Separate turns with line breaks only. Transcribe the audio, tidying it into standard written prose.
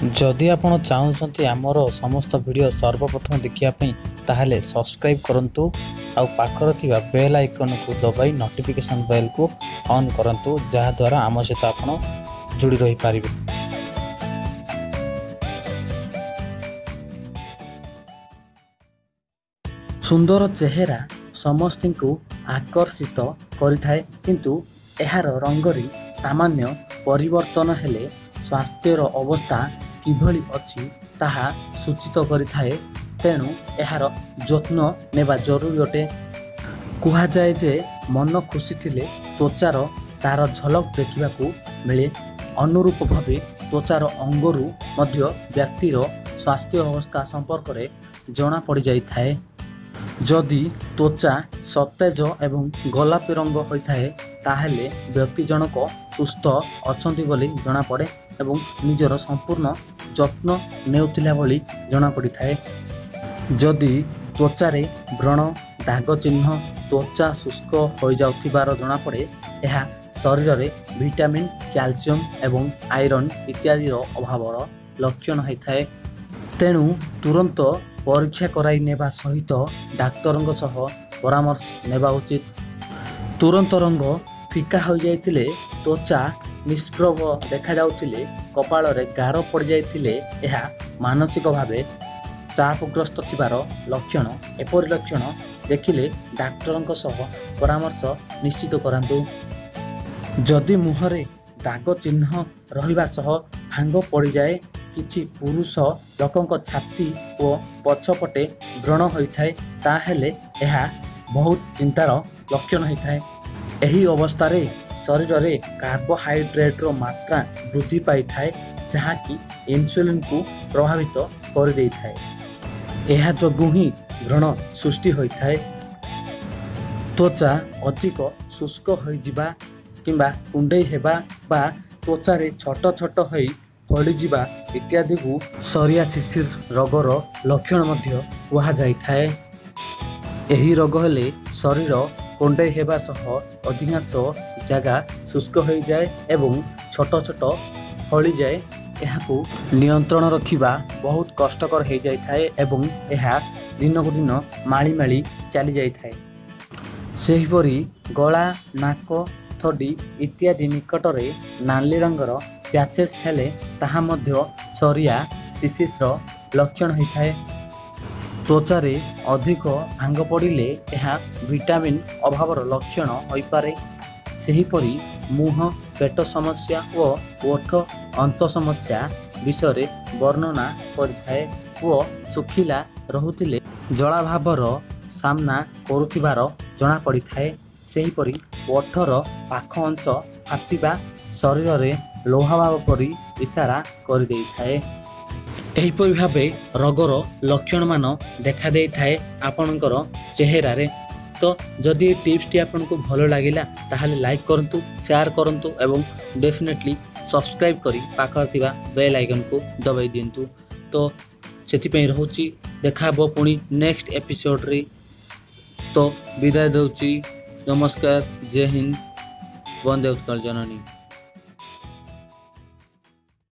जदि आपण चाहूँगी आमर समस्त वीडियो सर्वप्रथम देखिए ताहले सब्सक्राइब करंतु आउ पाखर थिबा बेल आइकन को दबाई नोटिफिकेशन बेल को ऑन करंतु जहा द्वारा आम सहित आपण जुड़ी रही पारिबे। सुंदर चेहरा समस्त को आकर्षित करिथाए किंतु एहार रंगरी सामान्य परिवर्तन हेले स्वास्थ्यर अवस्था किभली अछि ताहा सूचित करिथाए। तेणु एहार जत्न नेबा जरूरी अटे। कुहा जाए जे मन खुशी थिले त्वचार तार झलक देखिबाकू मिले। अनुरूप भावे त्वचार अंगरू मध्य व्यक्तिर स्वास्थ्य अवस्था संपर्क रे जना पड़ जाई थाए। जदि त्वचा सतेज एवं गोलापी रंग होइथाए ताहेले व्यक्ति जनक सुस्थ अछंती बोली जना पड़े एवं निजर संपूर्ण जत्न नेउथिला बोली जना पड़ी थाए। जदि त्वचारे व्रण दाग चिन्ह त्वचा शुष्क हो जाउथिबार जना पड़े यह शरीर में विटामिन कैल्शियम एवं आयरन इत्यादि अभावर लक्षण होइथाए। तेणु तुरंत परीक्षा कराई नेबा सहित डाक्तरंग सह परामर्श नेबा उचित। तुरंत रंग फिका हो जाइतिले त्वचा निष्प्रभ देखा जाउतिले कपाल रे गार पड़ जाइतिले यह मानसिक भावे चापग्रस्त थिबार लक्षण। एपरि लक्षण देखिले डाक्तरंग सह परामर्श निश्चित करांतु। जदि मुहरे दाग चिन्ह रहिबा सह भांग पड़ जाए किछि पुरुष लोकंक छाती और पछपटे व्रण होइथाए ताहेले यह बहुत चिंतार लक्षण होइथाए। एही अवस्था रे शरीर रे कार्बोहाइड्रेट रो मात्रा वृद्धि पाई थाए जहाँकि इन्सुलिन को प्रभावित कर देई थाए। यह जोगु ही व्रण सृष्टि होइथाए। त्वचा अधिक शुष्क होई जिबा किंबा कुंडई हेबा बा त्वचा रे छोट छोट होई फड़ी जिबा इत्यादि को सोरियासिस रोगर लक्षण मध्य कुहा जाई थाए। एही रोग हेले शरीर कुंडई हेबा सह अधिकांश जगह शुष्क हो जाए एवं छोट छोट फली जाए। यहाकू नियंत्रण रखिबा बहुत कष्टकर हो जाई थाए एवं यह दिन को दिन माली माली चली जाई थाए। सेहिपरि गला नाक थडी इत्यादि निकट रे नाली रंगर प्याचेस हेले ताहा मध्य सोरियासिस रो लक्षण होइथाए। त्वचा रे अधिक भांग पड़िले यह विटामिन अभावर लक्षण होई पारे। सेहिपरि मुह पेट समस्या और ओठ अंत समस्या विषय वर्णना करिथाए और सुखिला रहुतिले जलाभावर सामना करुथिबार जना पड़िथाए। सेहिपरि ओठर पाख अंश फाटिबा शरीर रे लोहाभाव परि इशारा कर देइथाए। एहिपरि भावे रोगर लक्षण मान देखा देई थाए आपणकर चेहरा रे। तो जदि टिप्स टी आपनको भलो लागिला ताहाले लाइक करंतु, शेयर करंतु एवं डेफिनेटली सब्सक्राइब करी पाखर थिबा बेल आइकन को दबाई दियंतु। तो सेति पई रहउची देखाबो पुनी नेक्स्ट एपिसोड रे। तो विदाय दउची। नमस्कार, जय हिंद, वंदे उत्कल जननी।